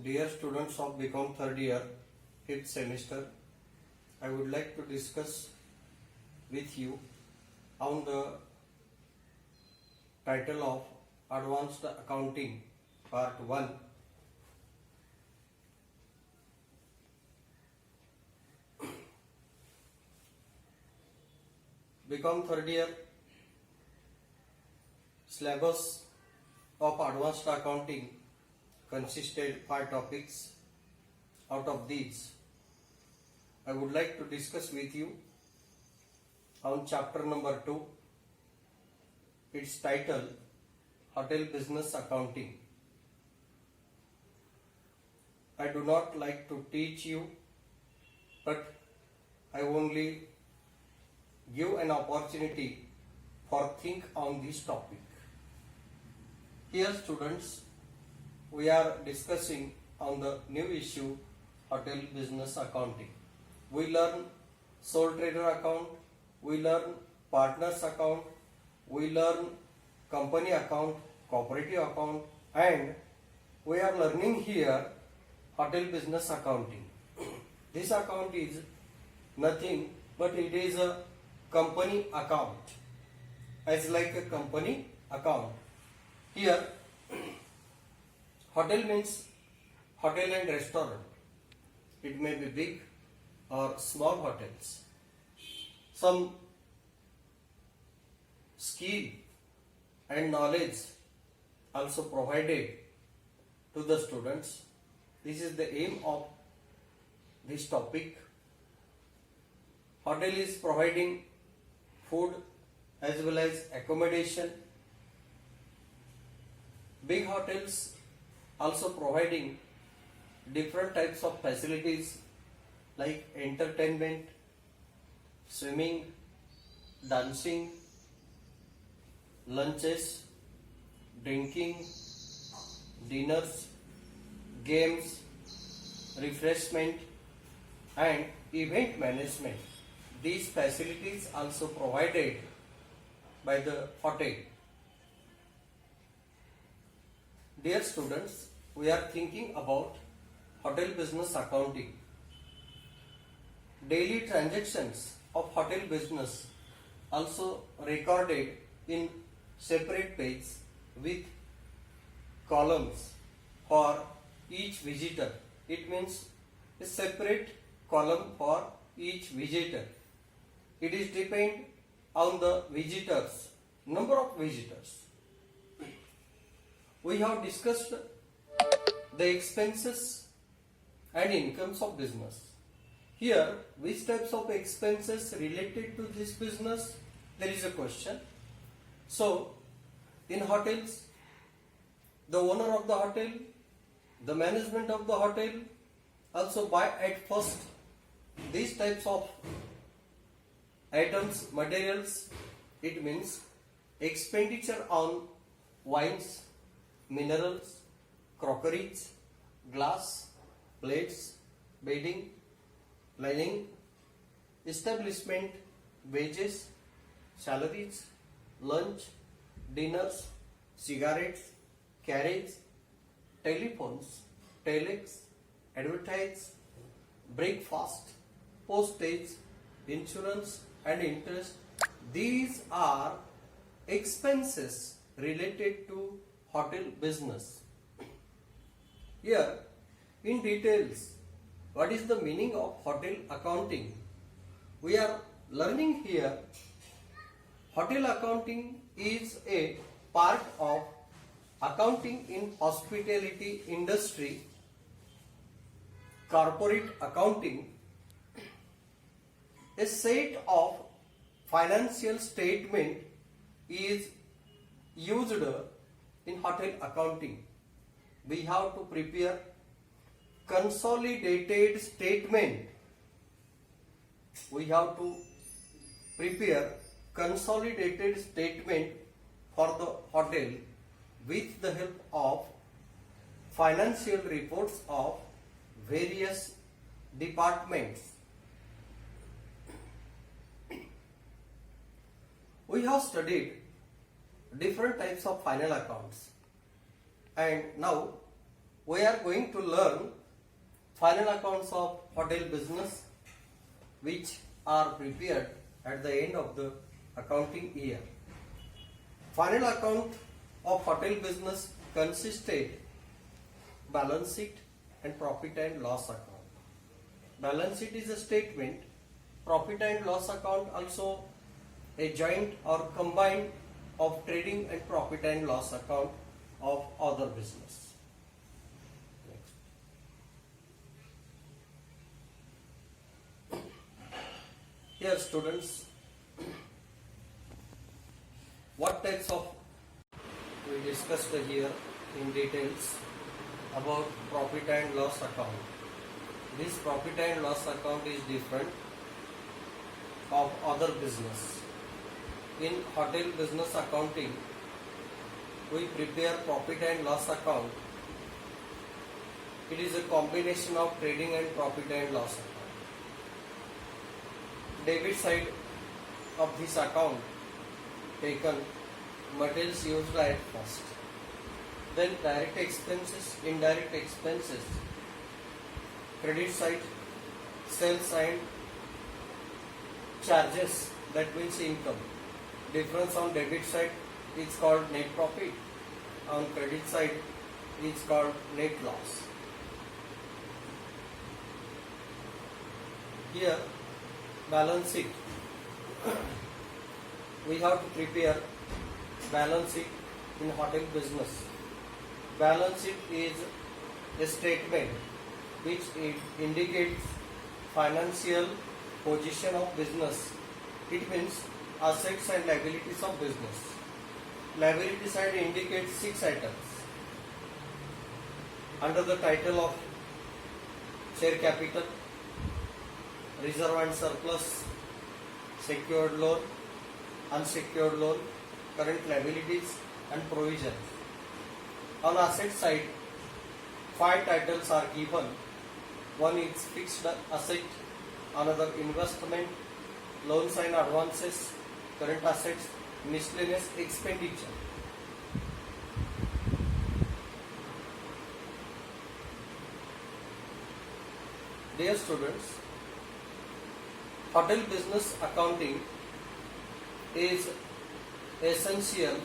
Dear students of BCom third year, 5th semester, I would like to discuss with you on the title of Advanced Accounting Part 1. BCom third year syllabus of Advanced Accounting consisted 5 topics. Out of these, I would like to discuss with you on chapter number 2. Its title, Hotel Business Accounting. I do not like to teach you, but I only give an opportunity for think on this topic. Here students, we are discussing on the new issue, Hotel Business Accounting. We learn sole trader account, we learn partners account, we learn company account, cooperative account, and we are learning here Hotel Business Accounting. This account is nothing but it is a company account, as like a company account. Here hotel means hotel and restaurant. It may be big or small hotels. Some skill and knowledge also provided to the students. This is the aim of this topic. Hotel is providing food as well as accommodation. Big hotels also providing different types of facilities like entertainment, swimming, dancing, lunches, drinking, dinners, games, refreshment, and event management. These facilities also provided by the hotel. Dear students, we are thinking about hotel business accounting. Daily transactions of hotel business also recorded in separate page with columns for each visitor. It means a separate column for each visitor. It is depend on the visitors, number of visitors. We have discussed the expenses and incomes of business. Here, which types of expenses related to this business? There is a question. So, in hotels, the owner of the hotel, the management of the hotel also buy at first these types of items, materials. It means expenditure on wines, minerals, crockeries, glass, plates, bedding, lining, establishment, wages, salaries, lunch, dinners, cigarettes, carriage, telephones, telex, advertise, breakfast, postage, insurance and interest. These are expenses related to hotel business. Here, in details, what is the meaning of hotel accounting? We are learning here, hotel accounting is a part of accounting in hospitality industry. Corporate accounting, a set of financial statement is used in hotel accounting. We have to prepare consolidated statement. We have to prepare consolidated statement for the hotel with the help of financial reports of various departments. We have studied different types of final accounts, and now we are going to learn final accounts of hotel business which are prepared at the end of the accounting year. Final account of hotel business consisted balance sheet and profit and loss account. Balance sheet is a statement, profit and loss account also a joint or combined of trading and profit and loss account of other business. Next. Here students, what types of we discussed here in details about profit and loss account. This profit and loss account is different of other business. In hotel business accounting, we prepare profit and loss account. It is a combination of trading and profit and loss account. Debit side of this account taken materials used at first. Then direct expenses, indirect expenses. Credit side, sales and charges, that means income. Difference on debit side is called net profit. On credit side is called net loss. Here balance sheet. We have to prepare balance sheet in hotel business. Balance sheet is a statement which indicates financial position of business. It means assets and liabilities of business. Liability side indicates 6 items under the title of share capital, reserve and surplus, secured loan, unsecured loan, current liabilities and provisions. On asset side, 5 titles are given. One is fixed asset, another investment, loans and advances, current assets, miscellaneous expenditure. Dear students, hotel business accounting is essential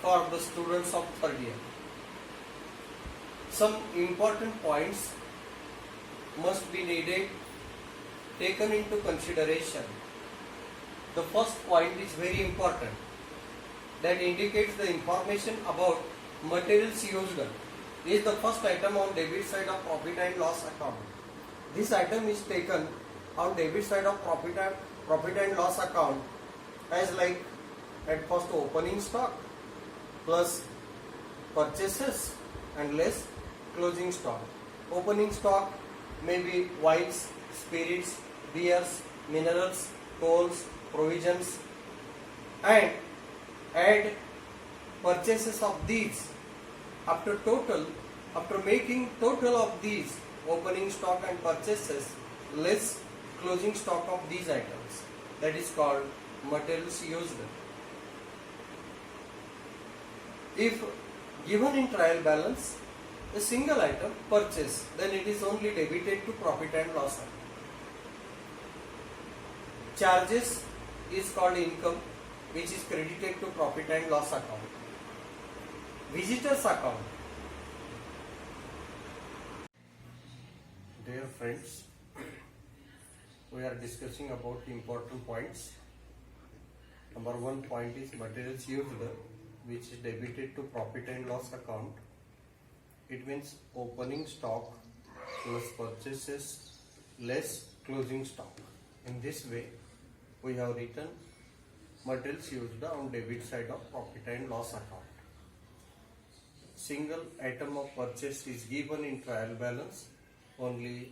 for the students of third year. Some important points must be needed taken into consideration. The first point is very important, that indicates the information about materials used. Is the first item on debit side of profit and loss account. This item is taken on debit side of profit and loss account as like at first opening stock plus purchases and less closing stock. Opening stock may be wines, spirits, beers, minerals, coals, provisions, and add purchases of these after making total of these opening stock and purchases less closing stock of these items. That is called materials used. If given in trial balance a single item purchase, then it is only debited to profit and loss account. Charges is called income, which is credited to profit and loss account. Visitors account. Dear friends, we are discussing about important points. Number 1 point is materials used, which is debited to profit and loss account. It means opening stock plus purchases less closing stock. In this way, we have written materials used on debit side of profit and loss account. Single item of purchase is given in trial balance, only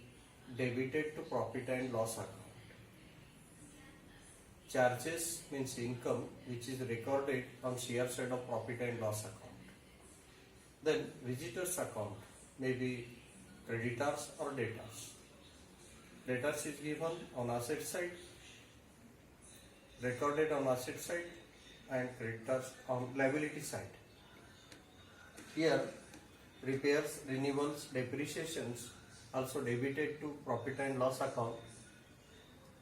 debited to profit and loss account. Charges means income, which is recorded on share side of profit and loss account. Then visitors account may be creditors or debtors. Debtors is given on asset side, recorded on asset side, and creditors on liability side. Here repairs, renewals, depreciations also debited to profit and loss account.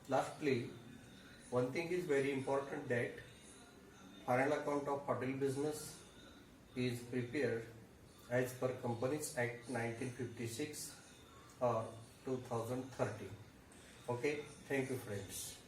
Lastly, one thing is very important, that final account of hotel business is prepared as per Companies Act 1956 or 2013. Okay, thank you friends.